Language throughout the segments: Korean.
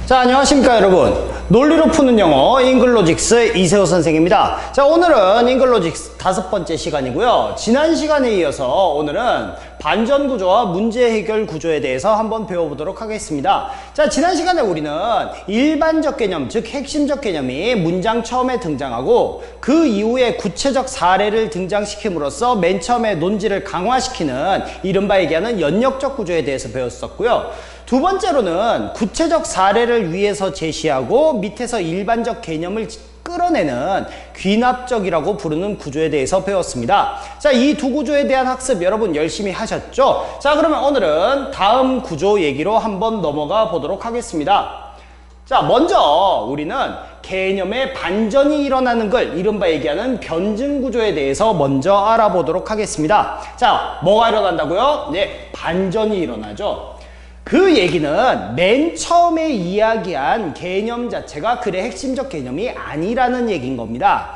자, 안녕하십니까 여러분. 논리로 푸는 영어 잉글로직스 이세호 선생입니다. 자, 오늘은 잉글로직스 5번째 시간이고요. 지난 시간에 이어서 오늘은 반전 구조와 문제 해결 구조에 대해서 한번 배워보도록 하겠습니다. 자, 지난 시간에 우리는 일반적 개념, 즉 핵심적 개념이 문장 처음에 등장하고 그 이후에 구체적 사례를 등장시킴으로써 맨 처음에 논지를 강화시키는 이른바 얘기하는 연역적 구조에 대해서 배웠었고요. 두 번째로는 구체적 사례를 위에서 제시하고 밑에서 일반적 개념을 끌어내는 귀납적이라고 부르는 구조에 대해서 배웠습니다. 자, 이 두 구조에 대한 학습 여러분 열심히 하셨죠? 자, 그러면 오늘은 다음 구조 얘기로 한번 넘어가 보도록 하겠습니다. 자, 먼저 우리는 개념의 반전이 일어나는 걸 이른바 얘기하는 변증 구조에 대해서 먼저 알아보도록 하겠습니다. 자, 뭐가 일어난다고요? 네, 반전이 일어나죠. 그 얘기는 맨 처음에 이야기한 개념 자체가 글의 핵심적 개념이 아니라는 얘기인 겁니다.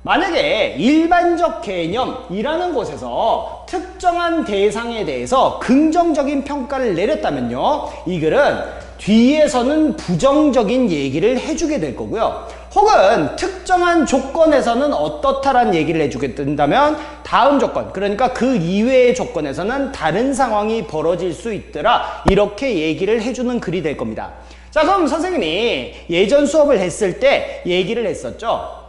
만약에 일반적 개념이라는 곳에서 특정한 대상에 대해서 긍정적인 평가를 내렸다면요, 이 글은 뒤에서는 부정적인 얘기를 해주게 될 거고요. 혹은 특정한 조건에서는 어떻다라는 얘기를 해주게 된다면 다음 조건, 그러니까 그 이외의 조건에서는 다른 상황이 벌어질 수 있더라, 이렇게 얘기를 해주는 글이 될 겁니다. 자, 그럼 선생님이 예전 수업을 했을 때 얘기를 했었죠.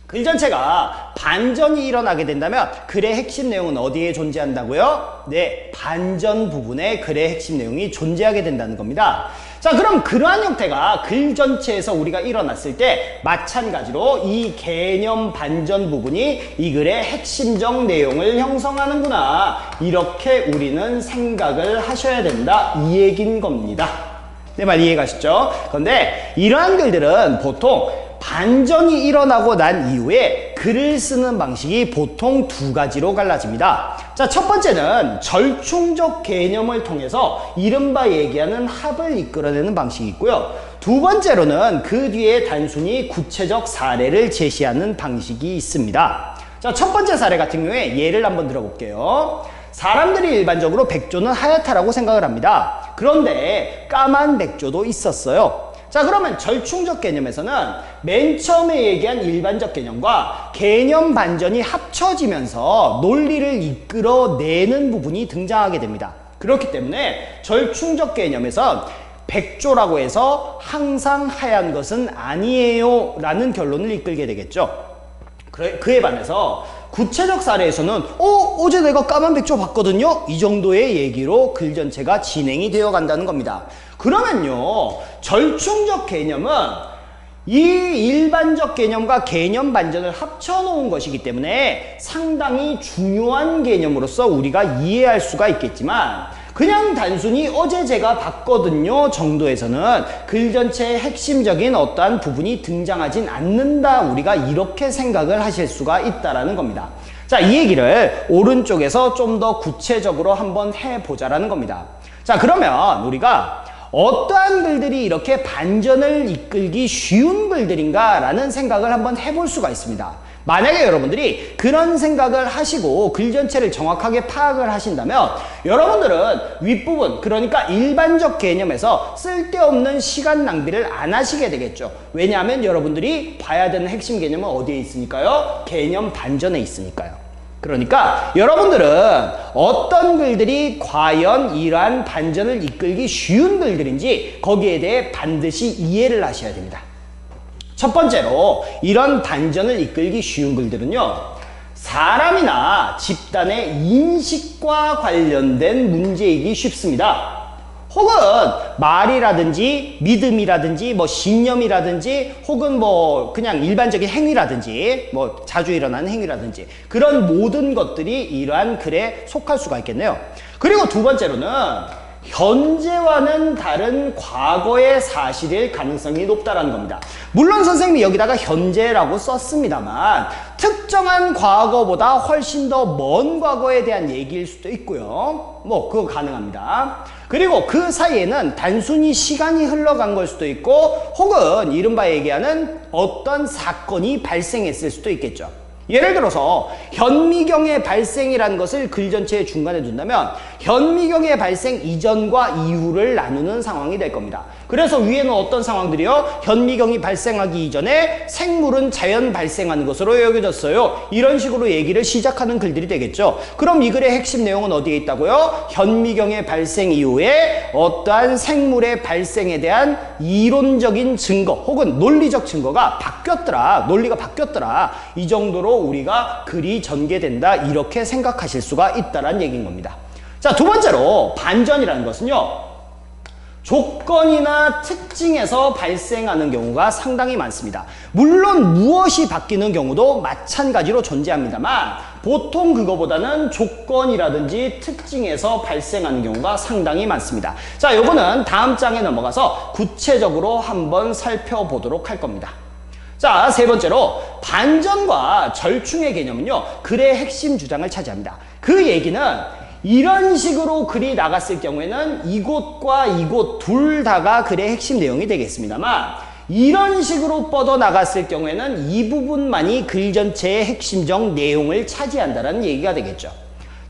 글 전체가 반전이 일어나게 된다면 글의 핵심 내용은 어디에 존재한다고요? 네, 반전 부분에 글의 핵심 내용이 존재하게 된다는 겁니다. 자, 그럼 그러한 형태가 글 전체에서 우리가 일어났을 때 마찬가지로 이 개념 반전 부분이 이 글의 핵심적 내용을 형성하는구나, 이렇게 우리는 생각을 하셔야 된다, 이 얘기인 겁니다. 내 말 이해가시죠? 그런데 이러한 글들은 보통 반전이 일어나고 난 이후에 글을 쓰는 방식이 보통 두 가지로 갈라집니다. 자, 첫 번째는 절충적 개념을 통해서 이른바 얘기하는 합을 이끌어내는 방식이 있고요. 두 번째로는 그 뒤에 단순히 구체적 사례를 제시하는 방식이 있습니다. 자, 첫 번째 사례 같은 경우에 예를 한번 들어볼게요. 사람들이 일반적으로 백조는 하얗다라고 생각을 합니다. 그런데 까만 백조도 있었어요. 자, 그러면 절충적 개념에서는 맨 처음에 얘기한 일반적 개념과 개념 반전이 합쳐지면서 논리를 이끌어내는 부분이 등장하게 됩니다. 그렇기 때문에 절충적 개념에선 백조라고 해서 항상 하얀 것은 아니에요 라는 결론을 이끌게 되겠죠. 그에 반해서 구체적 사례에서는 어제 내가 까만 백조 봤거든요, 이 정도의 얘기로 글 전체가 진행이 되어 간다는 겁니다. 그러면요, 절충적 개념은 이 일반적 개념과 개념 반전을 합쳐놓은 것이기 때문에 상당히 중요한 개념으로서 우리가 이해할 수가 있겠지만, 그냥 단순히 어제 제가 봤거든요 정도에서는 글 전체의 핵심적인 어떠한 부분이 등장하진 않는다, 우리가 이렇게 생각을 하실 수가 있다라는 겁니다. 자, 이 얘기를 오른쪽에서 좀 더 구체적으로 한번 해보자라는 겁니다. 자, 그러면 우리가 어떠한 글들이 이렇게 반전을 이끌기 쉬운 글들인가 라는 생각을 한번 해볼 수가 있습니다. 만약에 여러분들이 그런 생각을 하시고 글 전체를 정확하게 파악을 하신다면 여러분들은 윗부분, 그러니까 일반적 개념에서 쓸데없는 시간 낭비를 안 하시게 되겠죠. 왜냐하면 여러분들이 봐야 되는 핵심 개념은 어디에 있으니까요? 개념 반전에 있으니까요. 그러니까 여러분들은 어떤 글들이 과연 이러한 반전을 이끌기 쉬운 글들인지 거기에 대해 반드시 이해를 하셔야 됩니다. 첫 번째로 이런 반전을 이끌기 쉬운 글들은요, 사람이나 집단의 인식과 관련된 문제이기 쉽습니다. 혹은 말이라든지 믿음이라든지 신념이라든지 혹은 그냥 일반적인 행위라든지 자주 일어나는 행위라든지 그런 모든 것들이 이러한 글에 속할 수가 있겠네요. 그리고 두 번째로는 현재와는 다른 과거의 사실일 가능성이 높다라는 겁니다. 물론 선생님이 여기다가 현재라고 썼습니다만 특정한 과거보다 훨씬 더 먼 과거에 대한 얘기일 수도 있고요. 그거 가능합니다. 그리고 그 사이에는 단순히 시간이 흘러간 걸 수도 있고 혹은 이른바 얘기하는 어떤 사건이 발생했을 수도 있겠죠. 예를 들어서 현미경의 발생이라는 것을 글 전체의 중간에 둔다면 현미경의 발생 이전과 이후를 나누는 상황이 될 겁니다. 그래서 위에는 어떤 상황들이요? 현미경이 발생하기 이전에 생물은 자연 발생하는 것으로 여겨졌어요. 이런 식으로 얘기를 시작하는 글들이 되겠죠. 그럼 이 글의 핵심 내용은 어디에 있다고요? 현미경의 발생 이후에 어떠한 생물의 발생에 대한 이론적인 증거 혹은 논리적 증거가 바뀌었더라. 논리가 바뀌었더라. 이 정도로 우리가 글이 전개된다. 이렇게 생각하실 수가 있다는 얘기인 겁니다. 자, 두 번째로 반전이라는 것은요. 조건이나 특징에서 발생하는 경우가 상당히 많습니다. 물론 무엇이 바뀌는 경우도 마찬가지로 존재합니다만 보통 그거보다는 조건이라든지 특징에서 발생하는 경우가 상당히 많습니다. 자, 요거는 다음 장에 넘어가서 구체적으로 한번 살펴보도록 할 겁니다. 자, 세 번째로 반전과 절충의 개념은요. 글의 핵심 주장을 차지합니다. 그 얘기는 이런 식으로 글이 나갔을 경우에는 이곳과 이곳 둘 다가 글의 핵심 내용이 되겠습니다만 이런 식으로 뻗어나갔을 경우에는 이 부분만이 글 전체의 핵심적 내용을 차지한다는 얘기가 되겠죠.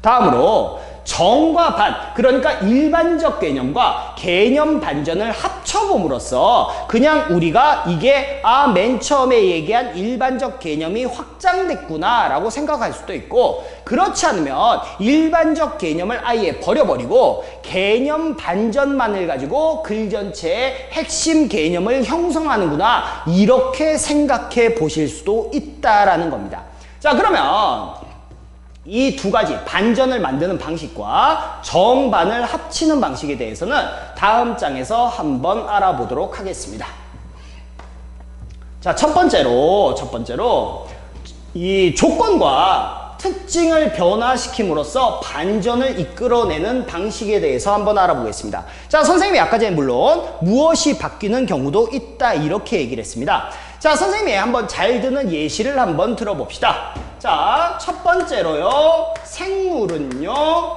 다음으로 정과 반, 그러니까 일반적 개념과 개념 반전을 합쳐봄으로써 그냥 우리가 이게 맨 처음에 얘기한 일반적 개념이 확장됐구나 라고 생각할 수도 있고 그렇지 않으면 일반적 개념을 아예 버려버리고 개념 반전만을 가지고 글 전체의 핵심 개념을 형성하는구나 이렇게 생각해 보실 수도 있다라는 겁니다. 자, 그러면 이 두 가지 반전을 만드는 방식과 정반을 합치는 방식에 대해서는 다음 장에서 한번 알아보도록 하겠습니다. 자, 첫 번째로 이 조건과 특징을 변화시킴으로써 반전을 이끌어내는 방식에 대해서 한번 알아보겠습니다. 자, 선생님이 아까 전에 물론 무엇이 바뀌는 경우도 있다 이렇게 얘기를 했습니다. 자, 선생님이 한번 잘 드는 예시를 한번 들어봅시다. 자, 첫 번째로요. 생물은요.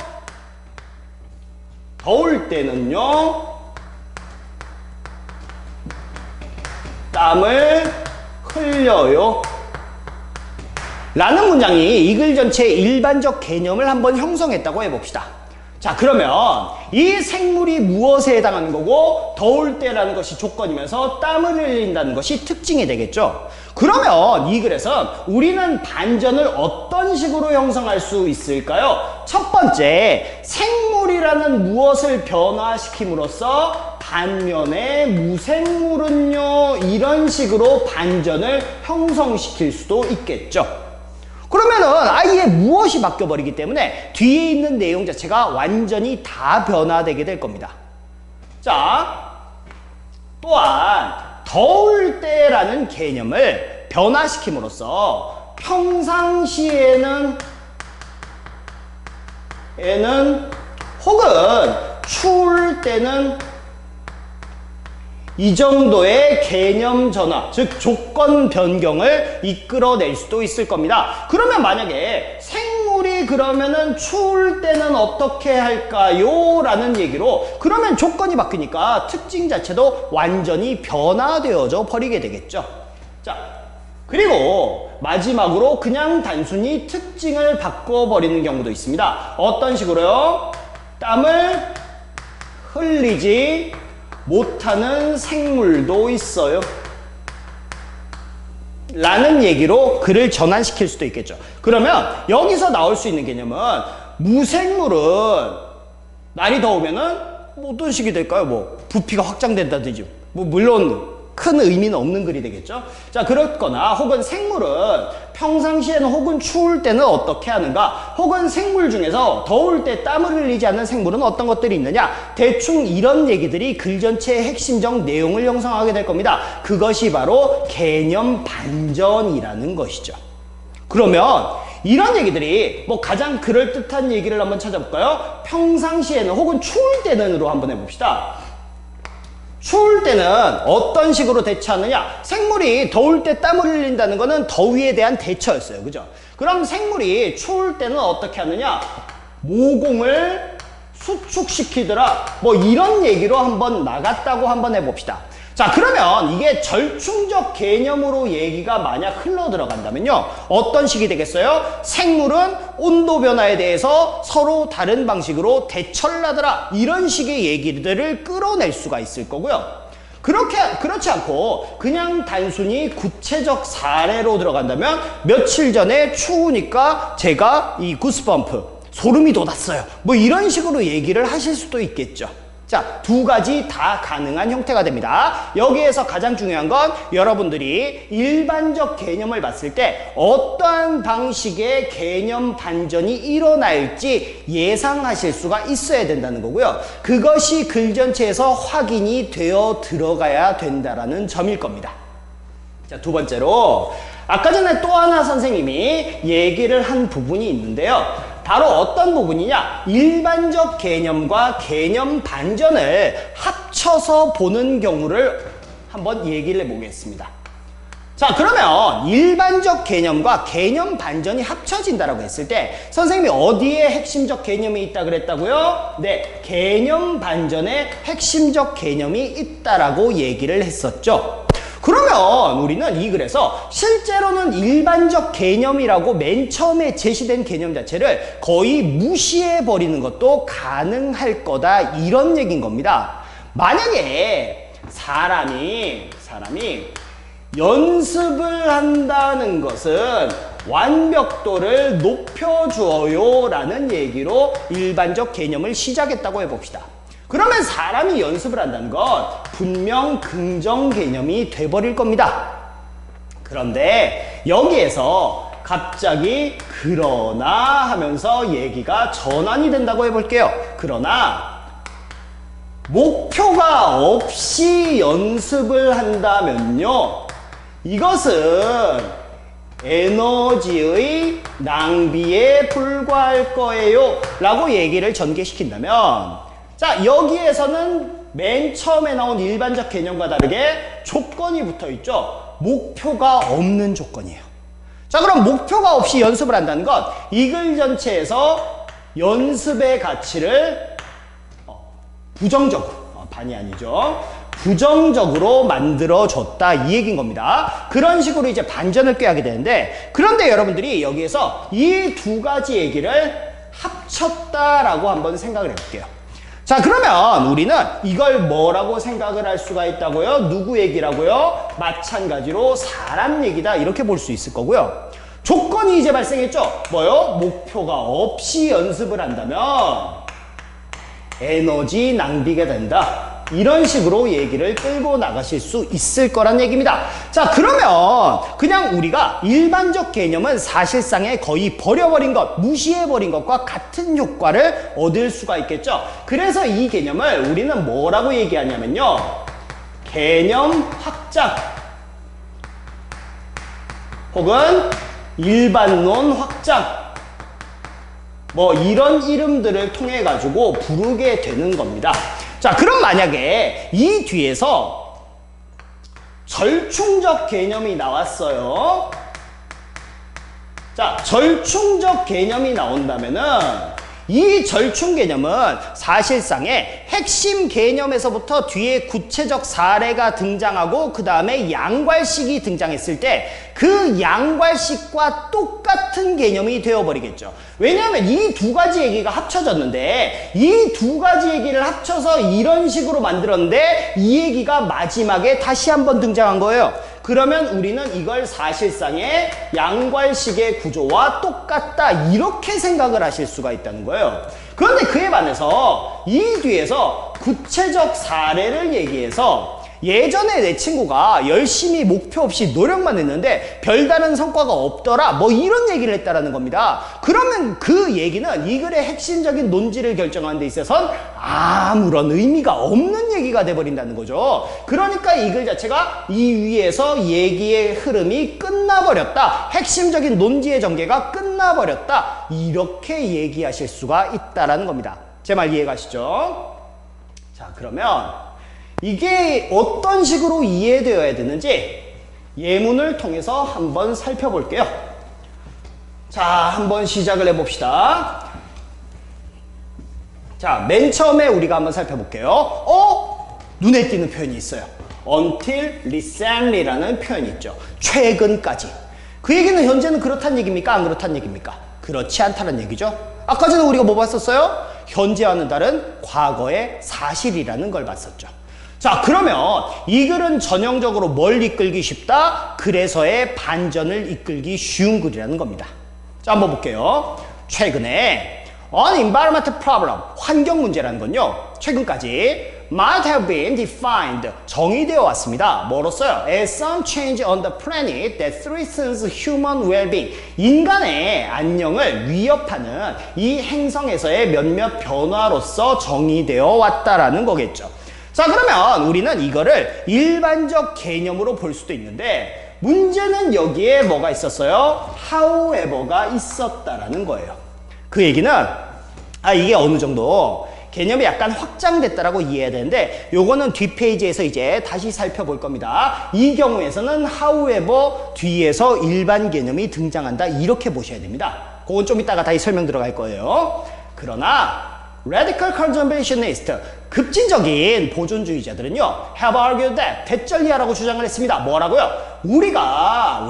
더울 때는요. 땀을 흘려요. 라는 문장이 이 글 전체의 일반적 개념을 한번 형성했다고 해봅시다. 자, 그러면 이 생물이 무엇에 해당하는 거고 더울 때라는 것이 조건이면서 땀을 흘린다는 것이 특징이 되겠죠. 그러면 이 글에서 우리는 반전을 어떤 식으로 형성할 수 있을까요? 첫 번째, 생물이라는 무엇을 변화시킴으로써 반면에 무생물은요 이런 식으로 반전을 형성시킬 수도 있겠죠. 그러면은 아예 무엇이 바뀌어버리기 때문에 뒤에 있는 내용 자체가 완전히 다 변화되게 될 겁니다. 자, 또한 더울 때라는 개념을 변화시킴으로써 평상시에는 혹은 추울 때는 이 정도의 개념 전환, 즉 조건 변경을 이끌어낼 수도 있을 겁니다. 그러면 만약에 생물이 그러면은 추울 때는 어떻게 할까요? 라는 얘기로 그러면 조건이 바뀌니까 특징 자체도 완전히 변화되어져 버리게 되겠죠. 자, 그리고 마지막으로 그냥 단순히 특징을 바꿔버리는 경우도 있습니다. 어떤 식으로요? 땀을 흘리지 못하는 생물도 있어요. 라는 얘기로 글을 전환시킬 수도 있겠죠. 그러면 여기서 나올 수 있는 개념은 무생물은 날이 더우면은 어떤 식이 될까요? 뭐 부피가 확장된다든지 물론 큰 의미는 없는 글이 되겠죠. 자, 그렇거나 혹은 생물은 평상시에는 혹은 추울 때는 어떻게 하는가, 혹은 생물 중에서 더울 때 땀을 흘리지 않는 생물은 어떤 것들이 있느냐, 대충 이런 얘기들이 글 전체의 핵심적 내용을 형성하게 될 겁니다. 그것이 바로 개념 반전이라는 것이죠. 그러면 이런 얘기들이 뭐 가장 그럴듯한 얘기를 한번 찾아볼까요? 평상시에는 혹은 추울 때는으로 한번 해봅시다. 추울 때는 어떤 식으로 대처하느냐? 생물이 더울 때 땀을 흘린다는 거는 더위에 대한 대처였어요. 그죠? 그럼 생물이 추울 때는 어떻게 하느냐? 모공을 수축시키더라. 뭐 이런 얘기로 한번 나갔다고 한번 해봅시다. 자, 자, 그러면 이게 절충적 개념으로 얘기가 만약 흘러 들어간다면요. 어떤 식이 되겠어요? 생물은 온도 변화에 대해서 서로 다른 방식으로 대처를 하더라. 이런 식의 얘기들을 끌어낼 수가 있을 거고요. 그렇지 않고 그냥 단순히 구체적 사례로 들어간다면 며칠 전에 추우니까 제가 이 구스범프, 소름이 돋았어요. 뭐 이런 식으로 얘기를 하실 수도 있겠죠. 자, 두 가지 다 가능한 형태가 됩니다. 여기에서 가장 중요한 건 여러분들이 일반적 개념을 봤을 때 어떠한 방식의 개념 반전이 일어날지 예상하실 수가 있어야 된다는 거고요. 그것이 글 전체에서 확인이 되어 들어가야 된다는 점일 겁니다. 자, 두 번째로 아까 전에 또 하나 선생님이 얘기를 한 부분이 있는데요. 바로 어떤 부분이냐? 일반적 개념과 개념 반전을 합쳐서 보는 경우를 한번 얘기를 해보겠습니다. 자, 그러면 일반적 개념과 개념 반전이 합쳐진다라고 했을 때 선생님이 어디에 핵심적 개념이 있다 그랬다고요? 네, 개념 반전에 핵심적 개념이 있다라고 얘기를 했었죠. 그러면 우리는 이 글에서 실제로는 일반적 개념이라고 맨 처음에 제시된 개념 자체를 거의 무시해버리는 것도 가능할 거다, 이런 얘기인 겁니다. 만약에 사람이 연습을 한다는 것은 완벽도를 높여주어요 라는 얘기로 일반적 개념을 시작했다고 해봅시다. 그러면 사람이 연습을 한다는 건 분명 긍정 개념이 돼버릴 겁니다. 그런데 여기에서 갑자기 그러나 하면서 얘기가 전환이 된다고 해볼게요. 그러나 목표가 없이 연습을 한다면요, 이것은 에너지의 낭비에 불과할 거예요 라고 얘기를 전개시킨다면, 자, 여기에서는 맨 처음에 나온 일반적 개념과 다르게 조건이 붙어 있죠. 목표가 없는 조건이에요. 자, 그럼 목표가 없이 연습을 한다는 건 이 글 전체에서 연습의 가치를 부정적으로, 반이 아니죠, 부정적으로 만들어줬다, 이 얘기인 겁니다. 그런 식으로 이제 반전을 꾀하게 되는데, 그런데 여러분들이 여기에서 이 두 가지 얘기를 합쳤다라고 한번 생각을 해볼게요. 자, 그러면 우리는 이걸 뭐라고 생각을 할 수가 있다고요? 누구 얘기라고요? 마찬가지로 사람 얘기다, 이렇게 볼 수 있을 거고요. 조건이 이제 발생했죠? 뭐요? 목표가 없이 연습을 한다면 에너지 낭비가 된다, 이런 식으로 얘기를 끌고 나가실 수 있을 거란 얘기입니다. 자, 그러면 그냥 우리가 일반적 개념은 사실상에 거의 버려버린 것, 무시해버린 것과 같은 효과를 얻을 수가 있겠죠. 그래서 이 개념을 우리는 뭐라고 얘기하냐면요, 개념 확장 혹은 일반론 확장, 뭐 이런 이름들을 통해 가지고 부르게 되는 겁니다. 자, 그럼 만약에 이 뒤에서 절충적 개념이 나왔어요. 자, 절충적 개념이 나온다면은 이 절충 개념은 사실상의 핵심 개념에서부터 뒤에 구체적 사례가 등장하고 그 다음에 양괄식이 등장했을 때 그 양괄식과 똑같은 개념이 되어버리겠죠. 왜냐하면 이 두 가지 얘기가 합쳐졌는데 이 두 가지 얘기를 합쳐서 이런 식으로 만들었는데 이 얘기가 마지막에 다시 한번 등장한 거예요. 그러면 우리는 이걸 사실상의 양괄식의 구조와 똑같다, 이렇게 생각을 하실 수가 있다는 거예요. 그런데 그에 반해서 이 뒤에서 구체적 사례를 얘기해서 예전에 내 친구가 열심히 목표 없이 노력만 했는데 별다른 성과가 없더라, 뭐 이런 얘기를 했다라는 겁니다. 그러면 그 얘기는 이 글의 핵심적인 논지를 결정하는 데 있어서는 아무런 의미가 없는 얘기가 돼버린다는 거죠. 그러니까 이 글 자체가 이 위에서 얘기의 흐름이 끝나버렸다, 핵심적인 논지의 전개가 끝나버렸다, 이렇게 얘기하실 수가 있다라는 겁니다. 제 말 이해가시죠? 자, 그러면 이게 어떤 식으로 이해되어야 되는지 예문을 통해서 한번 살펴볼게요. 자, 한번 시작을 해봅시다. 자, 맨 처음에 우리가 한번 살펴볼게요. 눈에 띄는 표현이 있어요. until recently라는 표현이 있죠. 최근까지. 그 얘기는 현재는 그렇다는 얘기입니까? 안 그렇다는 얘기입니까? 그렇지 않다는 얘기죠. 아까 전에 우리가 뭐 봤었어요? 현재와는 다른 과거의 사실이라는 걸 봤었죠. 자, 그러면 이 글은 전형적으로 뭘 이끌기 쉽다? 그래서의 반전을 이끌기 쉬운 글이라는 겁니다. 자, 한번 볼게요. 최근에 an environmental problem, 환경 문제라는 건요, 최근까지 might have been defined, 정의되어 왔습니다. 뭐로써요? As some change on the planet that threatens human well-being, 인간의 안녕을 위협하는 이 행성에서의 몇몇 변화로서 정의되어 왔다라는 거겠죠. 자, 그러면 우리는 이거를 일반적 개념으로 볼 수도 있는데 문제는 여기에 뭐가 있었어요? however가 있었다라는 거예요. 그 얘기는 이게 어느 정도 개념이 약간 확장됐다라고 이해해야 되는데 요거는 뒷페이지에서 이제 다시 살펴볼 겁니다. 이 경우에서는 however 뒤에서 일반 개념이 등장한다 이렇게 보셔야 됩니다. 그건 좀 이따가 다시 설명 들어갈 거예요. 그러나 Radical conservationist, 급진적인 보존주의자들은요, have argued that, 대절리하라고 주장을 했습니다. 뭐라고요? 우리가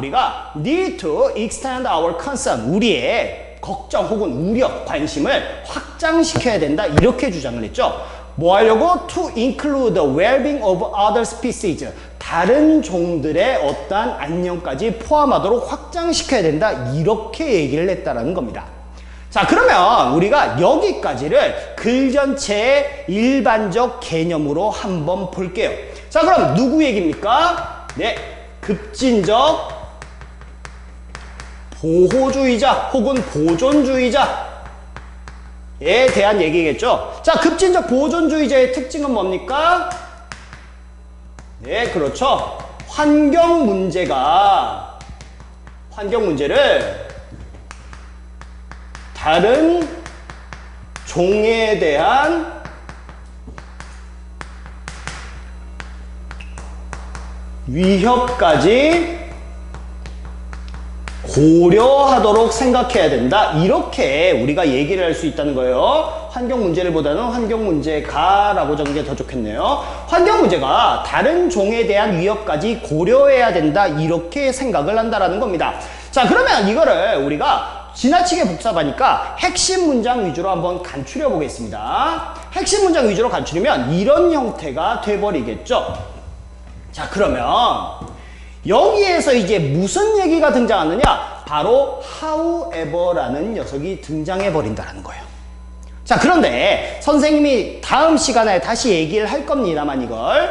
need to extend our concern, 우리의 걱정 혹은 우려, 관심을 확장시켜야 된다. 이렇게 주장을 했죠. 뭐 하려고? To include the well-being of other species, 다른 종들의 어떠한 안녕까지 포함하도록 확장시켜야 된다. 이렇게 얘기를 했다라는 겁니다. 자, 그러면 우리가 여기까지를 글 전체의 일반적 개념으로 한번 볼게요. 자, 그럼 누구 얘기입니까? 네, 급진적 보호주의자 혹은 보존주의자에 대한 얘기겠죠. 자, 급진적 보존주의자의 특징은 뭡니까? 네, 그렇죠. 환경 문제를 다른 종에 대한 위협까지 고려하도록 생각해야 된다. 이렇게 우리가 얘기를 할 수 있다는 거예요. 환경 문제를 보다는 환경 문제가라고 적는 게 더 좋겠네요. 환경 문제가 다른 종에 대한 위협까지 고려해야 된다. 이렇게 생각을 한다라는 겁니다. 자, 그러면 이거를 우리가 지나치게 복잡하니까 핵심 문장 위주로 한번 간추려 보겠습니다. 핵심 문장 위주로 간추리면 이런 형태가 돼버리겠죠. 자, 그러면 여기에서 이제 무슨 얘기가 등장하느냐? 바로 however라는 녀석이 등장해 버린다는 거예요. 자, 그런데 선생님이 다음 시간에 다시 얘기를 할 겁니다만 이걸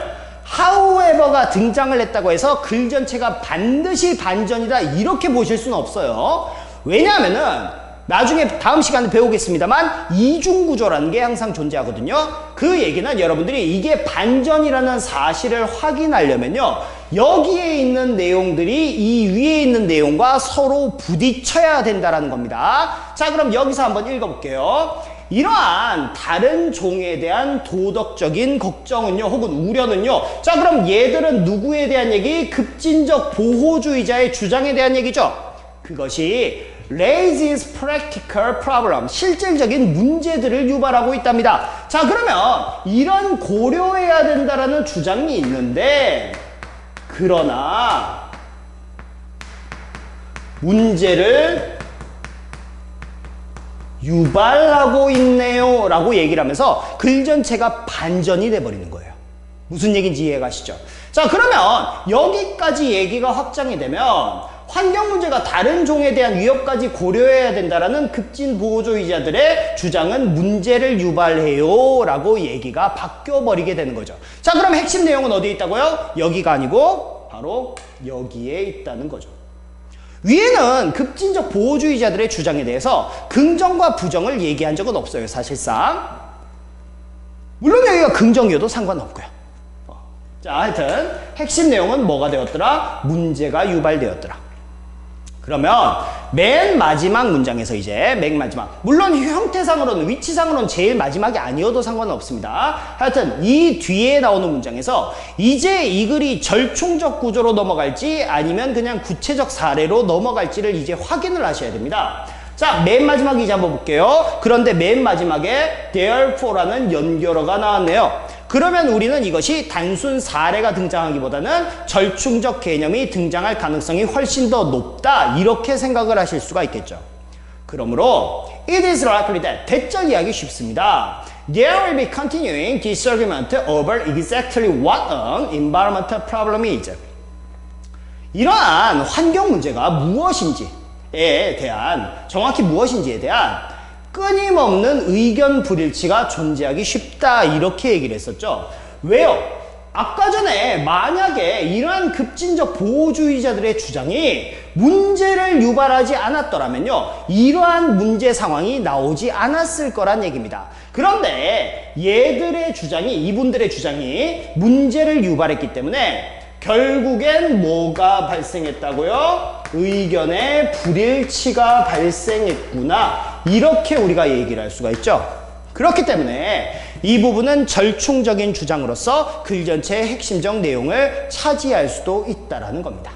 however가 등장을 했다고 해서 글 전체가 반드시 반전이다 이렇게 보실 수는 없어요. 왜냐하면은 나중에 다음 시간에 배우겠습니다만 이중구조라는 게 항상 존재하거든요. 그 얘기는 여러분들이 이게 반전이라는 사실을 확인하려면요, 여기에 있는 내용들이 이 위에 있는 내용과 서로 부딪혀야 된다는 겁니다. 자, 그럼 여기서 한번 읽어볼게요. 이러한 다른 종에 대한 도덕적인 걱정은요, 혹은 우려는요, 자, 그럼 얘들은 누구에 대한 얘기? 급진적 보호주의자의 주장에 대한 얘기죠. 그것이 raises practical problem, 실질적인 문제들을 유발하고 있답니다. 자, 그러면 이런 고려해야 된다라는 주장이 있는데, 그러나 문제를 유발하고 있네요 라고 얘기를 하면서 글 전체가 반전이 돼버리는 거예요. 무슨 얘기인지 이해가시죠? 자, 그러면 여기까지 얘기가 확장이 되면 환경 문제가 다른 종에 대한 위협까지 고려해야 된다라는 급진 보호주의자들의 주장은 문제를 유발해요 라고 얘기가 바뀌어버리게 되는 거죠. 자, 그럼 핵심 내용은 어디에 있다고요? 여기가 아니고 바로 여기에 있다는 거죠. 위에는 급진적 보호주의자들의 주장에 대해서 긍정과 부정을 얘기한 적은 없어요, 사실상. 물론 여기가 긍정이어도 상관없고요. 자, 하여튼 핵심 내용은 뭐가 되었더라? 문제가 유발되었더라. 그러면 맨 마지막 문장에서 이제 맨 마지막, 물론 형태상으로는 위치상으로는 제일 마지막이 아니어도 상관은 없습니다. 하여튼 이 뒤에 나오는 문장에서 이제 이 글이 절충적 구조로 넘어갈지 아니면 그냥 구체적 사례로 넘어갈지를 이제 확인을 하셔야 됩니다. 자, 맨 마지막 이제 한번 볼게요. 그런데 맨 마지막에 therefore라는 연결어가 나왔네요. 그러면 우리는 이것이 단순 사례가 등장하기보다는 절충적 개념이 등장할 가능성이 훨씬 더 높다, 이렇게 생각을 하실 수가 있겠죠. 그러므로 it is likely that 대절 이해하기 쉽습니다. There will be continuing disagreement over exactly what an environmental problem is. 이러한 환경 문제가 무엇인지에 대한, 정확히 무엇인지에 대한 끊임없는 의견 불일치가 존재하기 쉽다, 이렇게 얘기를 했었죠. 왜요? 아까 전에 만약에 이러한 급진적 보호주의자들의 주장이 문제를 유발하지 않았더라면요, 이러한 문제 상황이 나오지 않았을 거란 얘기입니다. 그런데 얘들의 주장이, 이분들의 주장이 문제를 유발했기 때문에 결국엔 뭐가 발생했다고요? 의견의 불일치가 발생했구나, 이렇게 우리가 얘기를 할 수가 있죠. 그렇기 때문에 이 부분은 절충적인 주장으로서 글 전체의 핵심적 내용을 차지할 수도 있다라는 겁니다.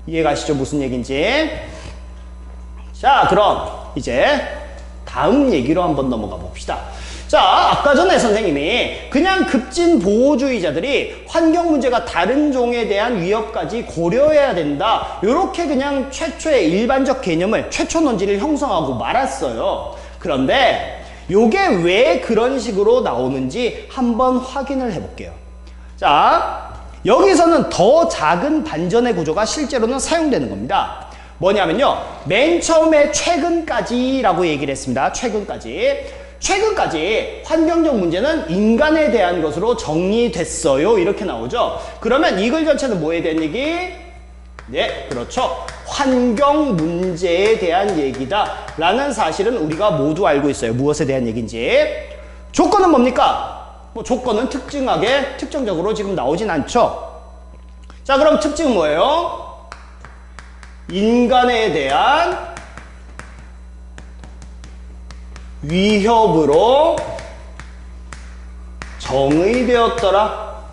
이해가시죠? 무슨 얘기인지. 자, 그럼 이제 다음 얘기로 한번 넘어가 봅시다. 자, 아까 전에 선생님이 그냥 급진 보호주의자들이 환경 문제가 다른 종에 대한 위협까지 고려해야 된다, 이렇게 그냥 최초의 일반적 개념을, 최초 논지를 형성하고 말았어요. 그런데 요게 왜 그런 식으로 나오는지 한번 확인을 해볼게요. 자, 여기서는 더 작은 반전의 구조가 실제로는 사용되는 겁니다. 뭐냐면요, 맨 처음에 최근까지라고 얘기를 했습니다. 최근까지 환경적 문제는 인간에 대한 것으로 정리됐어요, 이렇게 나오죠. 그러면 이 글 전체는 뭐에 대한 얘기? 네, 그렇죠. 환경 문제에 대한 얘기다 라는 사실은 우리가 모두 알고 있어요. 무엇에 대한 얘기인지. 조건은 뭡니까? 뭐 조건은 특정적으로 지금 나오진 않죠. 자, 그럼 특징은 뭐예요? 인간에 대한 위협으로 정의되었더라,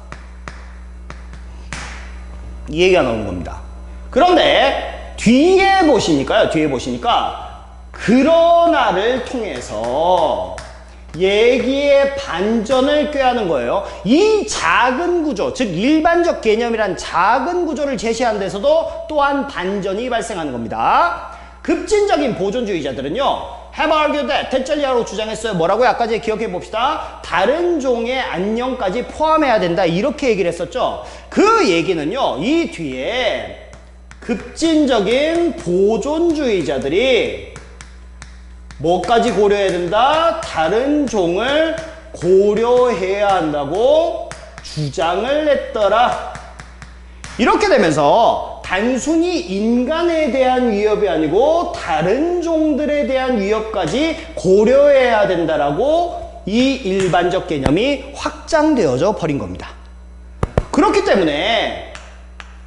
이 얘기가 나오는 겁니다. 그런데 뒤에 보시니까 그러나를 통해서 얘기의 반전을 꾀하는 거예요. 이 작은 구조, 즉 일반적 개념이란 작은 구조를 제시하는 데서도 또한 반전이 발생하는 겁니다. 급진적인 보존주의자들은요, have argued that, 대절이하로 주장했어요. 뭐라고요? 아까 전에 기억해 봅시다. 다른 종의 안녕까지 포함해야 된다, 이렇게 얘기를 했었죠. 그 얘기는요, 이 뒤에 급진적인 보존주의자들이 뭐까지 고려해야 된다? 다른 종을 고려해야 한다고 주장을 했더라. 이렇게 되면서 단순히 인간에 대한 위협이 아니고 다른 종들에 대한 위협까지 고려해야 된다라고 이 일반적 개념이 확장되어져 버린 겁니다. 그렇기 때문에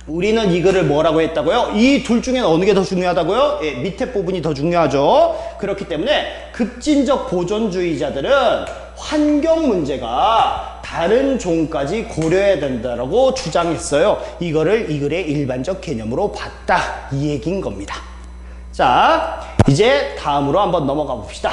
우리는 이 글을 뭐라고 했다고요? 이 둘 중엔 어느 게 더 중요하다고요? 예, 밑에 부분이 더 중요하죠. 그렇기 때문에 급진적 보존주의자들은 환경 문제가 다른 종까지 고려해야 된다라고 주장했어요. 이거를 이 글의 일반적 개념으로 봤다, 이 얘기인 겁니다. 자, 이제 다음으로 한번 넘어가 봅시다.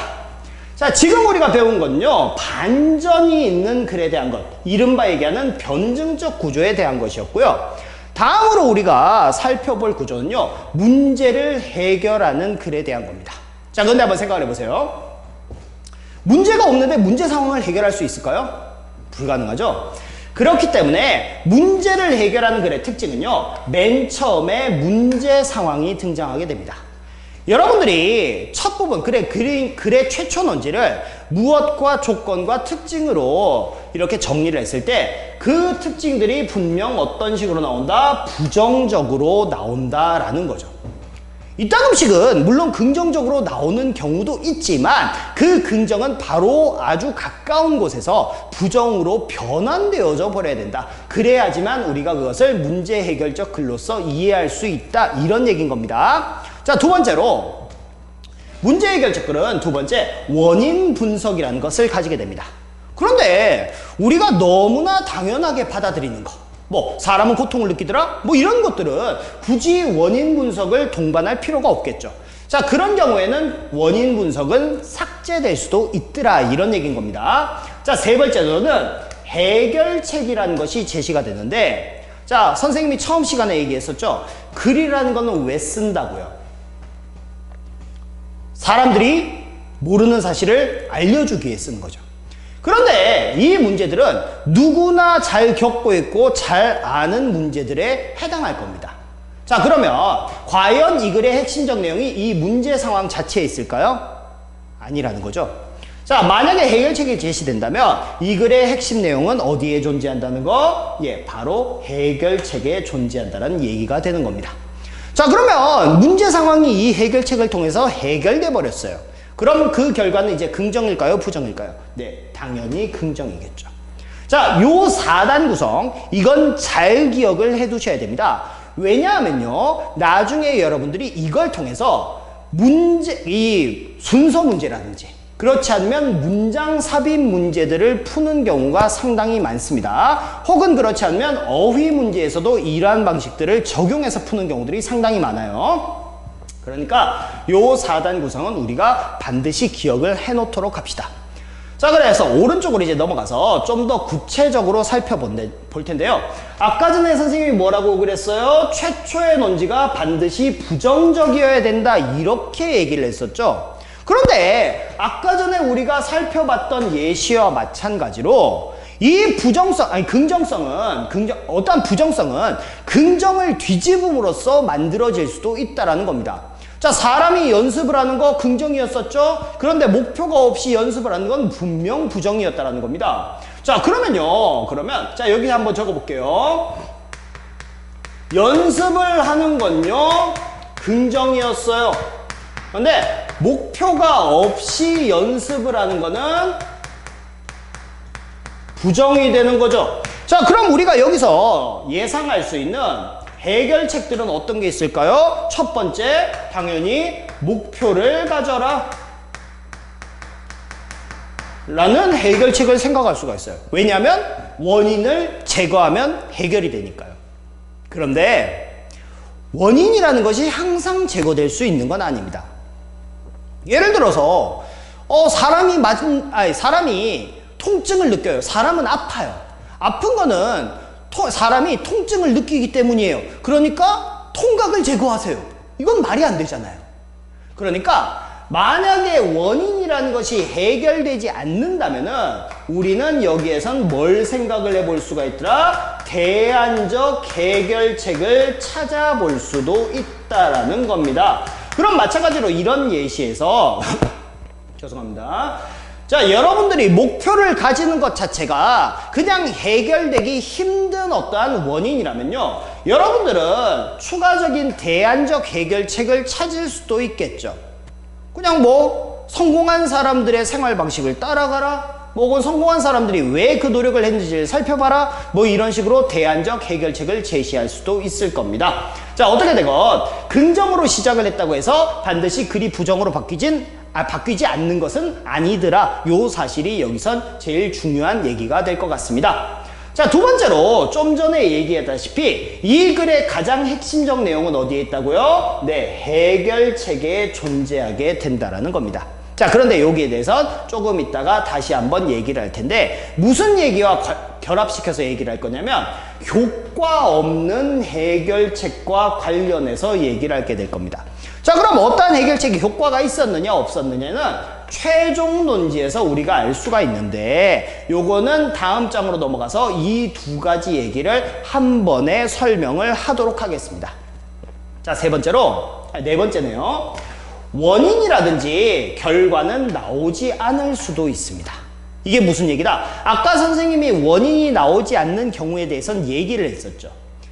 자, 지금 우리가 배운 건요, 반전이 있는 글에 대한 것, 이른바 얘기하는 변증적 구조에 대한 것이었고요. 다음으로 우리가 살펴볼 구조는요, 문제를 해결하는 글에 대한 겁니다. 자, 그런데 한번 생각을 해보세요. 문제가 없는데 문제 상황을 해결할 수 있을까요? 불가능하죠? 그렇기 때문에 문제를 해결하는 글의 특징은요, 맨 처음에 문제 상황이 등장하게 됩니다. 여러분들이 첫 부분, 글의 최초 논지를 무엇과 조건과 특징으로 이렇게 정리를 했을 때 그 특징들이 분명 어떤 식으로 나온다? 부정적으로 나온다라는 거죠. 이딴 음식은 물론 긍정적으로 나오는 경우도 있지만 그 긍정은 바로 아주 가까운 곳에서 부정으로 변환되어져 버려야 된다. 그래야지만 우리가 그것을 문제 해결적 글로서 이해할 수 있다, 이런 얘기인 겁니다. 자, 두 번째로 문제 해결적 글은 두 번째, 원인 분석이라는 것을 가지게 됩니다. 그런데 우리가 너무나 당연하게 받아들이는 거, 뭐 사람은 고통을 느끼더라? 뭐 이런 것들은 굳이 원인 분석을 동반할 필요가 없겠죠. 자, 그런 경우에는 원인 분석은 삭제될 수도 있더라, 이런 얘기인 겁니다. 자, 세 번째로는 해결책이라는 것이 제시가 되는데, 자, 선생님이 처음 시간에 얘기했었죠. 글이라는 거는 왜 쓴다고요? 사람들이 모르는 사실을 알려주기 위해 쓰는 거죠. 그런데 이 문제들은 누구나 잘 겪고 있고 잘 아는 문제들에 해당할 겁니다. 자, 그러면 과연 이 글의 핵심적 내용이 이 문제 상황 자체에 있을까요? 아니라는 거죠. 자, 만약에 해결책이 제시된다면 이 글의 핵심 내용은 어디에 존재한다는 거? 예, 바로 해결책에 존재한다는 얘기가 되는 겁니다. 자, 그러면 문제 상황이 이 해결책을 통해서 해결돼 버렸어요. 그럼 그 결과는 이제 긍정일까요? 부정일까요? 네, 당연히 긍정이겠죠. 자, 요 4단 구성, 이건 잘 기억을 해 두셔야 됩니다. 왜냐하면요, 나중에 여러분들이 이걸 통해서 이 순서 문제라든지, 그렇지 않으면 문장 삽입 문제들을 푸는 경우가 상당히 많습니다. 혹은 그렇지 않으면 어휘 문제에서도 이러한 방식들을 적용해서 푸는 경우들이 상당히 많아요. 그러니까 요 4단 구성은 우리가 반드시 기억을 해놓도록 합시다. 자, 그래서 오른쪽으로 이제 넘어가서 좀 더 구체적으로 살펴볼 텐데요. 아까 전에 선생님이 뭐라고 그랬어요? 최초의 논지가 반드시 부정적이어야 된다, 이렇게 얘기를 했었죠. 그런데 아까 전에 우리가 살펴봤던 예시와 마찬가지로 이 어떠한 부정성은 긍정을 뒤집음으로써 만들어질 수도 있다라는 겁니다. 자, 사람이 연습을 하는 거 긍정이었었죠? 그런데 목표가 없이 연습을 하는 건 분명 부정이었다라는 겁니다. 자, 자, 여기 한번 적어볼게요. 연습을 하는 건요, 긍정이었어요. 그런데 목표가 없이 연습을 하는 거는 부정이 되는 거죠. 자, 그럼 우리가 여기서 예상할 수 있는 해결책들은 어떤 게 있을까요? 첫 번째, 당연히 목표를 가져라 라는 해결책을 생각할 수가 있어요. 왜냐하면 원인을 제거하면 해결이 되니까요. 그런데 원인이라는 것이 항상 제거될 수 있는 건 아닙니다. 예를 들어서 사람이 통증을 느껴요. 사람은 아파요. 아픈 거는 사람이 통증을 느끼기 때문이에요. 그러니까 통각을 제거하세요. 이건 말이 안 되잖아요. 그러니까 만약에 원인이라는 것이 해결되지 않는다면은 우리는 여기에선 뭘 생각을 해볼 수가 있더라? 대안적 해결책을 찾아볼 수도 있다라는 겁니다. 그럼 마찬가지로 이런 예시에서 죄송합니다. 자, 여러분들이 목표를 가지는 것 자체가 그냥 해결되기 힘든 어떠한 원인이라면요, 여러분들은 추가적인 대안적 해결책을 찾을 수도 있겠죠. 그냥 뭐 성공한 사람들의 생활 방식을 따라가라, 혹은 성공한 사람들이 왜 그 노력을 했는지를 살펴봐라, 뭐 이런 식으로 대안적 해결책을 제시할 수도 있을 겁니다. 자, 어떻게 되건 긍정으로 시작을 했다고 해서 반드시 글이 부정으로 바뀌지 않는 것은 아니더라, 요 사실이 여기선 제일 중요한 얘기가 될 것 같습니다. 자, 두 번째로 좀 전에 얘기했다시피 이 글의 가장 핵심적 내용은 어디에 있다고요? 네, 해결책에 존재하게 된다라는 겁니다. 자, 그런데 여기에 대해서 조금 있다가 다시 한번 얘기를 할 텐데, 무슨 얘기와 결합시켜서 얘기를 할 거냐면 효과 없는 해결책과 관련해서 얘기를 하게 될 겁니다. 자, 그럼 어떠한 해결책이 효과가 있었느냐 없었느냐는 최종 논지에서 우리가 알 수가 있는데, 요거는 다음 장으로 넘어가서 이 두 가지 얘기를 한 번에 설명을 하도록 하겠습니다. 자, 네 번째네요. 원인이라든지 결과는 나오지 않을 수도 있습니다. 이게 무슨 얘기다? 아까 선생님이 원인이 나오지 않는 경우에 대해서는 얘기를 했었죠.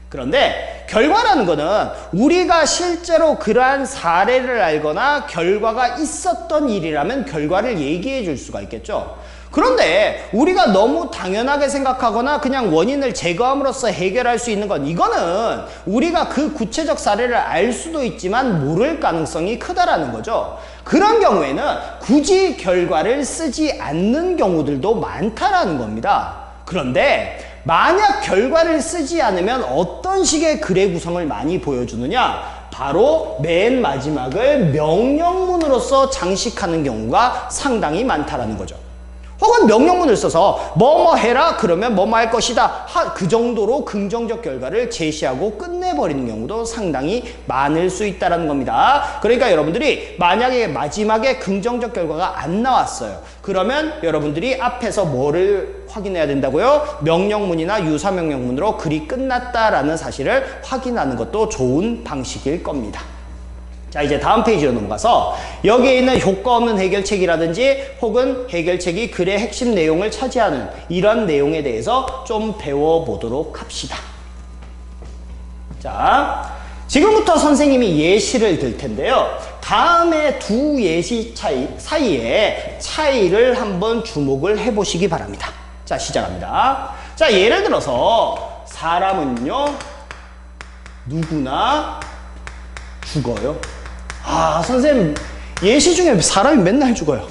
그런데 결과라는 거는 우리가 실제로 그러한 사례를 알거나 결과가 있었던 일이라면 결과를 얘기해 줄 수가 있겠죠. 그런데 우리가 너무 당연하게 생각하거나 그냥 원인을 제거함으로써 해결할 수 있는 건, 이거는 우리가 그 구체적 사례를 알 수도 있지만 모를 가능성이 크다라는 거죠. 그런 경우에는 굳이 결과를 쓰지 않는 경우들도 많다라는 겁니다. 그런데 만약 결과를 쓰지 않으면 어떤 식의 글의 구성을 많이 보여주느냐? 바로 맨 마지막을 명령문으로서 장식하는 경우가 상당히 많다라는 거죠. 혹은 명령문을 써서 뭐뭐 해라 그러면 뭐뭐 할 것이다. 그 정도로 긍정적 결과를 제시하고 끝내버리는 경우도 상당히 많을 수 있다는 겁니다. 그러니까 여러분들이 만약에 마지막에 긍정적 결과가 안 나왔어요. 그러면 여러분들이 앞에서 뭐를 확인해야 된다고요? 명령문이나 유사명령문으로 글이 끝났다라는 사실을 확인하는 것도 좋은 방식일 겁니다. 자, 이제 다음 페이지로 넘어가서 여기에 있는 효과 없는 해결책이라든지 혹은 해결책이 글의 핵심 내용을 차지하는 이런 내용에 대해서 좀 배워보도록 합시다. 자, 지금부터 선생님이 예시를 들 텐데요. 다음에 두 예시 사이에 차이를 한번 주목을 해보시기 바랍니다. 자, 시작합니다. 자, 예를 들어서 사람은요, 누구나 죽어요. 아, 선생님, 예시 중에 사람이 맨날 죽어요.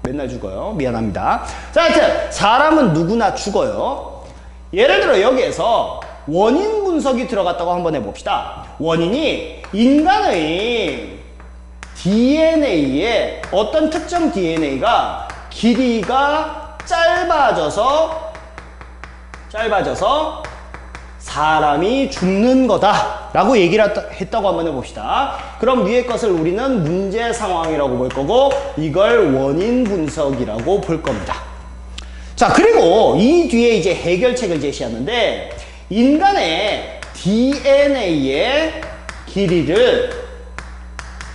맨날 죽어요. 미안합니다. 자, 하여튼, 사람은 누구나 죽어요. 예를 들어, 여기에서 원인 분석이 들어갔다고 한번 해봅시다. 원인이 인간의 DNA에 어떤 특정 DNA가 길이가 짧아져서 사람이 죽는 거다 라고 얘기를 했다고 한번 해봅시다. 그럼 위의 것을 우리는 문제 상황이라고 볼 거고 이걸 원인 분석이라고 볼 겁니다. 자, 그리고 이 뒤에 이제 해결책을 제시하는데 인간의 DNA의 길이를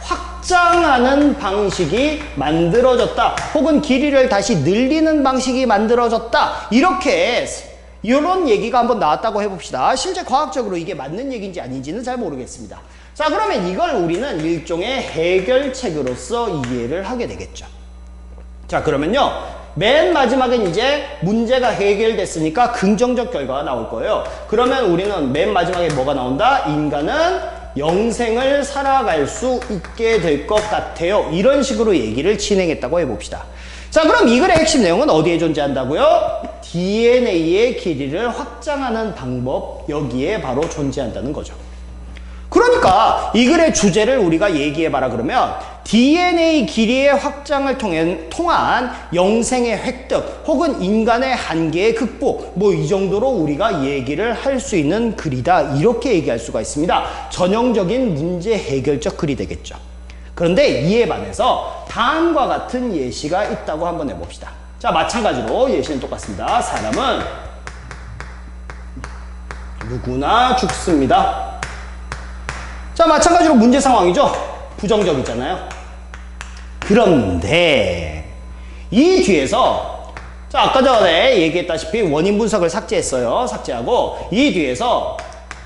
확장하는 방식이 만들어졌다 혹은 길이를 다시 늘리는 방식이 만들어졌다 이런 얘기가 한번 나왔다고 해봅시다. 실제 과학적으로 이게 맞는 얘기인지 아닌지는 잘 모르겠습니다. 자, 그러면 이걸 우리는 일종의 해결책으로서 이해를 하게 되겠죠. 자, 그러면요, 맨 마지막엔 이제 문제가 해결됐으니까 긍정적 결과가 나올 거예요. 그러면 우리는 맨 마지막에 뭐가 나온다? 인간은 영생을 살아갈 수 있게 될 것 같아요. 이런 식으로 얘기를 진행했다고 해봅시다. 자, 그럼 이 글의 핵심 내용은 어디에 존재한다고요? DNA의 길이를 확장하는 방법, 여기에 바로 존재한다는 거죠. 그러니까 이 글의 주제를 우리가 얘기해봐라 그러면 DNA 길이의 확장을 통한 영생의 획득 혹은 인간의 한계의 극복 뭐 이 정도로 우리가 얘기를 할 수 있는 글이다 이렇게 얘기할 수가 있습니다. 전형적인 문제 해결적 글이 되겠죠. 그런데 이에 반해서 다음과 같은 예시가 있다고 한번 해봅시다. 자, 마찬가지로 예시는 똑같습니다. 사람은 누구나 죽습니다. 자, 마찬가지로 문제 상황이죠. 부정적이잖아요. 그런데 이 뒤에서 자, 아까 전에 얘기했다시피 원인 분석을 삭제했어요. 삭제하고 이 뒤에서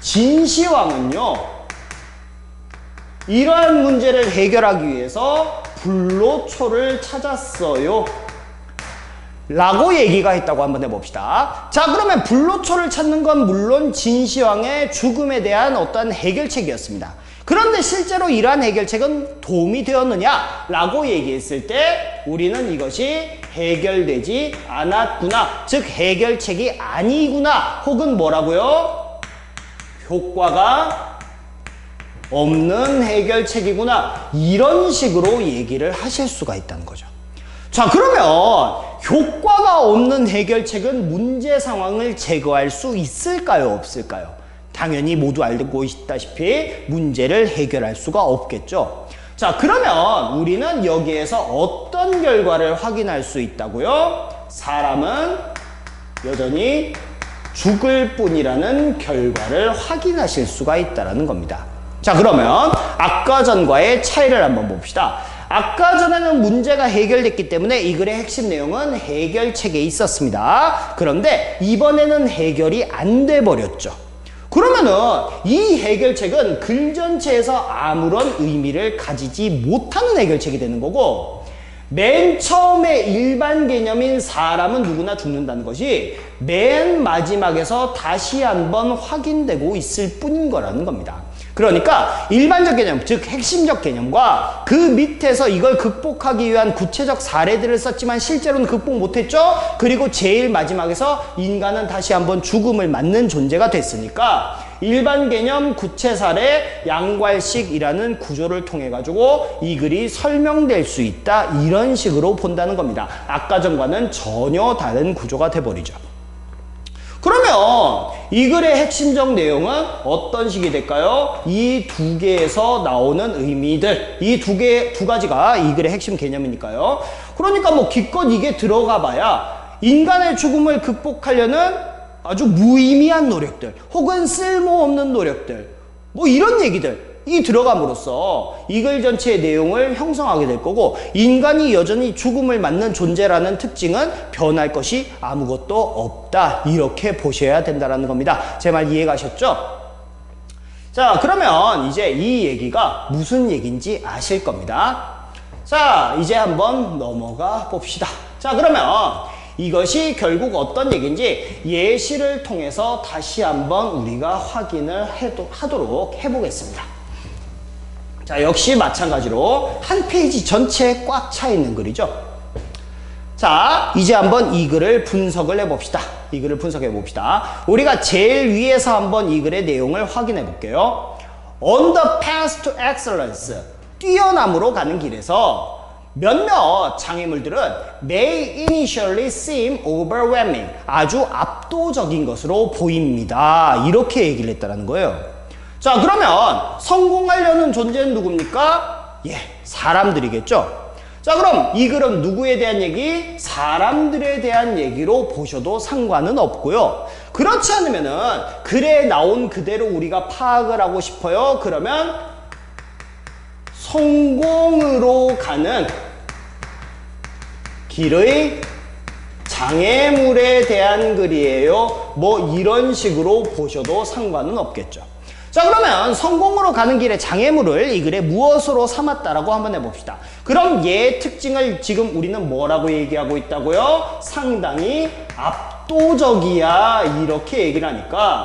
진시황은요, 이러한 문제를 해결하기 위해서 불로초를 찾았어요 라고 얘기가 있다고 한번 해봅시다. 자, 그러면 불로초를 찾는 건 물론 진시황의 죽음에 대한 어떤 해결책이었습니다. 그런데 실제로 이러한 해결책은 도움이 되었느냐 라고 얘기했을 때 우리는 이것이 해결되지 않았구나, 즉 해결책이 아니구나, 혹은 뭐라고요? 효과가 없는 해결책이구나, 이런 식으로 얘기를 하실 수가 있다는 거죠. 자, 그러면 효과가 없는 해결책은 문제 상황을 제거할 수 있을까요, 없을까요? 당연히 모두 알고 있다시피 문제를 해결할 수가 없겠죠. 자, 그러면 우리는 여기에서 어떤 결과를 확인할 수 있다고요? 사람은 여전히 죽을 뿐이라는 결과를 확인하실 수가 있다는 겁니다. 자, 그러면 아까 전과의 차이를 한번 봅시다. 아까 전에는 문제가 해결됐기 때문에 이 글의 핵심 내용은 해결책에 있었습니다. 그런데 이번에는 해결이 안 돼 버렸죠. 그러면은 이 해결책은 글 전체에서 아무런 의미를 가지지 못하는 해결책이 되는 거고, 맨 처음에 일반 개념인 사람은 누구나 죽는다는 것이 맨 마지막에서 다시 한번 확인되고 있을 뿐인 거라는 겁니다. 그러니까 일반적 개념, 즉 핵심적 개념과 그 밑에서 이걸 극복하기 위한 구체적 사례들을 썼지만 실제로는 극복 못했죠. 그리고 제일 마지막에서 인간은 다시 한번 죽음을 맞는 존재가 됐으니까 일반 개념, 구체 사례, 양괄식이라는 구조를 통해 가지고 이 글이 설명될 수 있다. 이런 식으로 본다는 겁니다. 아까 전과는 전혀 다른 구조가 돼버리죠. 그러면 이 글의 핵심적 내용은 어떤 식이 될까요? 이 두 개에서 나오는 의미들, 이 두 가지가 이 글의 핵심 개념이니까요. 그러니까 뭐 기껏 이게 들어가 봐야 인간의 죽음을 극복하려는 아주 무의미한 노력들, 혹은 쓸모없는 노력들, 뭐 이런 얘기들이 들어감으로써 이 글 전체의 내용을 형성하게 될 거고, 인간이 여전히 죽음을 맞는 존재라는 특징은 변할 것이 아무것도 없다. 이렇게 보셔야 된다는 겁니다. 제 말 이해가셨죠? 자, 그러면 이제 이 얘기가 무슨 얘기인지 아실 겁니다. 자, 이제 한번 넘어가 봅시다. 자, 그러면 이것이 결국 어떤 얘기인지 예시를 통해서 다시 한번 우리가 확인을 하도록 해보겠습니다. 자, 역시 마찬가지로 한 페이지 전체에 꽉 차 있는 글이죠. 자, 이제 한번 이 글을 분석을 해봅시다. 이 글을 분석해 봅시다. 우리가 제일 위에서 한번 이 글의 내용을 확인해 볼게요. On the path to excellence, 뛰어남으로 가는 길에서 몇몇 장애물들은 may initially seem overwhelming, 아주 압도적인 것으로 보입니다. 이렇게 얘기를 했다는 거예요. 자, 그러면 성공하려는 존재는 누굽니까? 예, 사람들이겠죠. 자, 그럼 이 글은 누구에 대한 얘기? 사람들에 대한 얘기로 보셔도 상관은 없고요. 그렇지 않으면은 글에 나온 그대로 우리가 파악을 하고 싶어요. 그러면 성공으로 가는 길의 장애물에 대한 글이에요. 뭐 이런 식으로 보셔도 상관은 없겠죠. 자, 그러면 성공으로 가는 길의 장애물을 이 글에 무엇으로 삼았다라고 한번 해봅시다. 그럼 얘의 특징을 지금 우리는 뭐라고 얘기하고 있다고요? 상당히 압도적이야. 이렇게 얘기를 하니까,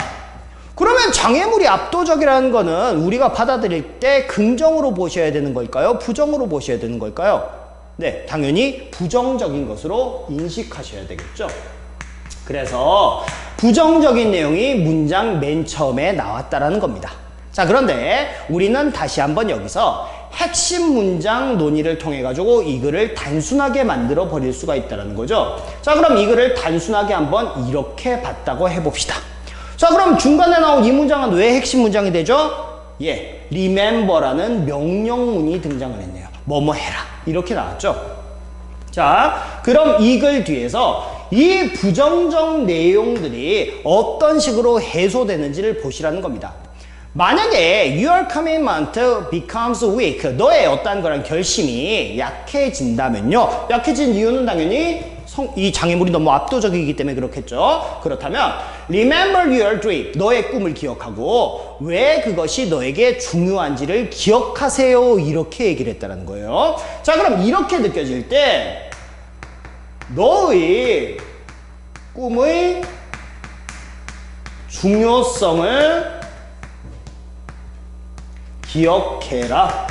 그러면 장애물이 압도적이라는 거는 우리가 받아들일 때 긍정으로 보셔야 되는 걸까요? 부정으로 보셔야 되는 걸까요? 네, 당연히 부정적인 것으로 인식하셔야 되겠죠. 그래서 부정적인 내용이 문장 맨 처음에 나왔다라는 겁니다. 자, 그런데 우리는 다시 한번 여기서 핵심 문장 논의를 통해 가지고 이 글을 단순하게 만들어 버릴 수가 있다는 거죠. 자, 그럼 이 글을 단순하게 한번 이렇게 봤다고 해봅시다. 자, 그럼 중간에 나온 이 문장은 왜 핵심 문장이 되죠? 예, remember라는 명령문이 등장을 했네요. 뭐뭐 해라. 이렇게 나왔죠. 자, 그럼 이 글 뒤에서 이 부정적 내용들이 어떤 식으로 해소되는지를 보시라는 겁니다. 만약에 your commitment becomes weak, 너의 어떤 거란 결심이 약해진다면요. 약해진 이유는 당연히 이 장애물이 너무 압도적이기 때문에 그렇겠죠. 그렇다면 remember your dream, 너의 꿈을 기억하고 왜 그것이 너에게 중요한지를 기억하세요. 이렇게 얘기를 했다는 거예요. 자, 그럼 이렇게 느껴질 때 너의 꿈의 중요성을 기억해라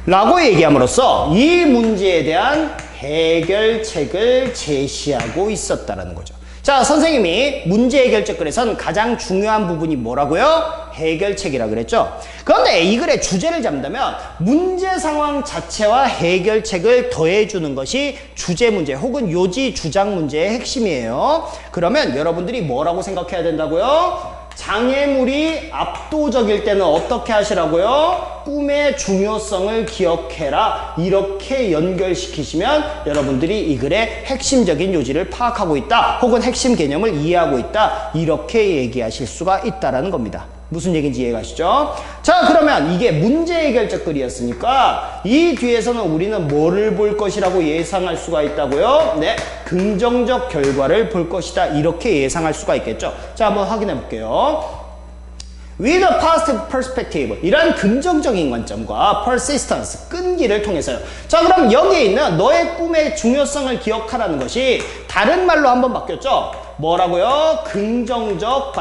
라고 얘기함으로써 이 문제에 대한 해결책을 제시하고 있었다는 거죠. 자, 선생님이 문제 해결책 글에선 가장 중요한 부분이 뭐라고요? 해결책이라 그랬죠. 그런데 이 글의 주제를 잡는다면 문제 상황 자체와 해결책을 더해주는 것이 주제 문제 혹은 요지 주장 문제의 핵심이에요. 그러면 여러분들이 뭐라고 생각해야 된다고요? 장애물이 압도적일 때는 어떻게 하시라고요? 꿈의 중요성을 기억해라. 이렇게 연결시키시면 여러분들이 이 글의 핵심적인 요지를 파악하고 있다. 혹은 핵심 개념을 이해하고 있다. 이렇게 얘기하실 수가 있다는 겁니다. 무슨 얘기인지 이해가시죠? 자, 그러면 이게 문제 해결적 글이었으니까 이 뒤에서는 우리는 뭐를 볼 것이라고 예상할 수가 있다고요? 네, 긍정적 결과를 볼 것이다. 이렇게 예상할 수가 있겠죠. 자, 한번 확인해 볼게요. With a positive perspective, 이런 긍정적인 관점과 persistence, 끈기를 통해서요. 자, 그럼 여기에 있는 너의 꿈의 중요성을 기억하라는 것이 다른 말로 한번 바뀌었죠? 뭐라고요? 긍정적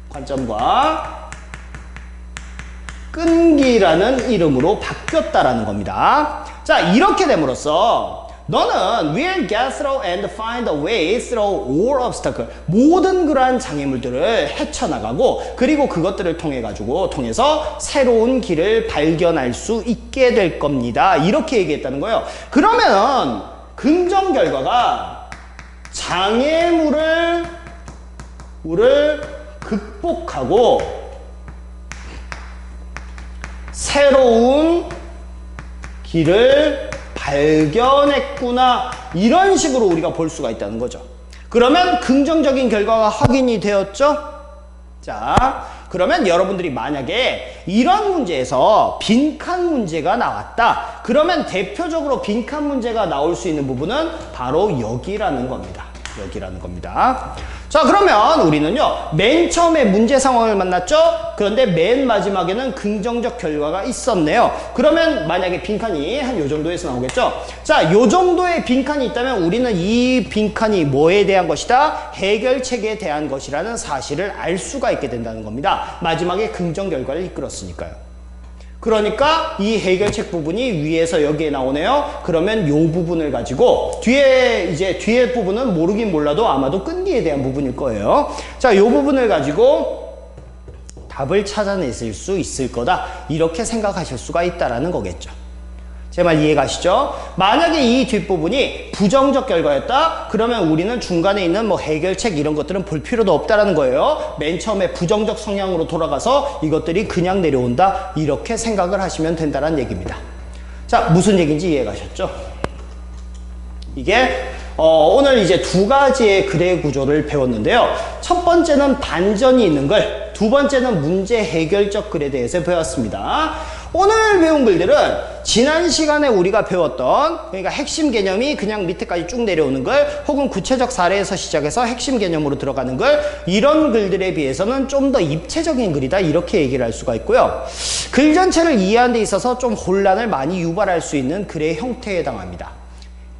관점과 끈기라는 이름으로 바뀌었다라는 겁니다. 자, 이렇게 됨으로써 너는 will get through and find a way through all obstacles. 모든 그러한 장애물들을 헤쳐나가고 그리고 그것들을 통해서 새로운 길을 발견할 수 있게 될 겁니다. 이렇게 얘기했다는 거예요. 그러면 긍정 결과가 장애물을 극복하고 새로운 길을 발견했구나, 이런 식으로 우리가 볼 수가 있다는 거죠. 그러면 긍정적인 결과가 확인이 되었죠? 자, 그러면 여러분들이 만약에 이런 문제에서 빈칸 문제가 나왔다. 그러면 대표적으로 빈칸 문제가 나올 수 있는 부분은 바로 여기라는 겁니다. 여기라는 겁니다. 자, 그러면 우리는요, 맨 처음에 문제 상황을 만났죠? 그런데 맨 마지막에는 긍정적 결과가 있었네요. 그러면 만약에 빈칸이 한 요 정도에서 나오겠죠? 자, 요 정도의 빈칸이 있다면 우리는 이 빈칸이 뭐에 대한 것이다? 해결책에 대한 것이라는 사실을 알 수가 있게 된다는 겁니다. 마지막에 긍정 결과를 이끌었으니까요. 그러니까 이 해결책 부분이 위에서 여기에 나오네요. 그러면 요 부분을 가지고 뒤에 부분은 모르긴 몰라도 아마도 끈기에 대한 부분일 거예요. 자, 요 부분을 가지고 답을 찾아내실 수 있을 거다. 이렇게 생각하실 수가 있다라는 거겠죠. 제 말 이해가시죠? 만약에 이 뒷부분이 부정적 결과였다? 그러면 우리는 중간에 있는 뭐 해결책 이런 것들은 볼 필요도 없다라는 거예요. 맨 처음에 부정적 성향으로 돌아가서 이것들이 그냥 내려온다, 이렇게 생각을 하시면 된다는 얘기입니다. 자, 무슨 얘기인지 이해가셨죠? 이게 오늘 이제 두 가지의 글의 구조를 배웠는데요. 첫 번째는 반전이 있는 글, 두 번째는 문제 해결적 글에 대해서 배웠습니다. 오늘 배운 글들은 지난 시간에 우리가 배웠던, 그러니까 핵심 개념이 그냥 밑에까지 쭉 내려오는 글, 혹은 구체적 사례에서 시작해서 핵심 개념으로 들어가는 글, 이런 글들에 비해서는 좀 더 입체적인 글이다, 이렇게 얘기를 할 수가 있고요. 글 전체를 이해하는 데 있어서 좀 혼란을 많이 유발할 수 있는 글의 형태에 해당합니다.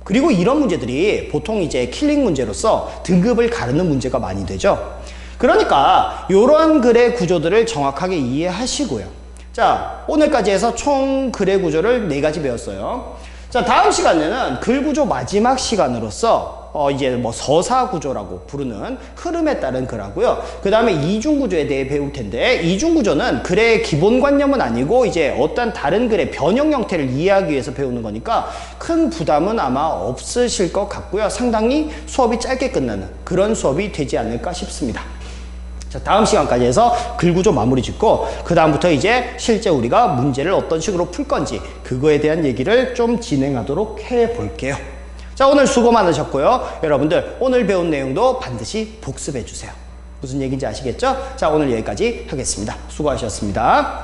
그리고 이런 문제들이 보통 이제 킬링 문제로서 등급을 가르는 문제가 많이 되죠. 그러니까 이러한 글의 구조들을 정확하게 이해하시고요. 자, 오늘까지 해서 총 글의 구조를 4가지 배웠어요. 자, 다음 시간에는 글 구조 마지막 시간으로서 이제 뭐 서사 구조라고 부르는 흐름에 따른 글하고요. 그 다음에 이중 구조에 대해 배울 텐데, 이중 구조는 글의 기본관념은 아니고 이제 어떤 다른 글의 변형 형태를 이해하기 위해서 배우는 거니까 큰 부담은 아마 없으실 것 같고요. 상당히 수업이 짧게 끝나는 그런 수업이 되지 않을까 싶습니다. 자, 다음 시간까지 해서 글 구조 마무리 짓고 그 다음부터 이제 실제 우리가 문제를 어떤 식으로 풀 건지 그거에 대한 얘기를 좀 진행하도록 해 볼게요. 자, 오늘 수고 많으셨고요. 여러분들 오늘 배운 내용도 반드시 복습해 주세요. 무슨 얘기인지 아시겠죠? 자, 오늘 여기까지 하겠습니다. 수고하셨습니다.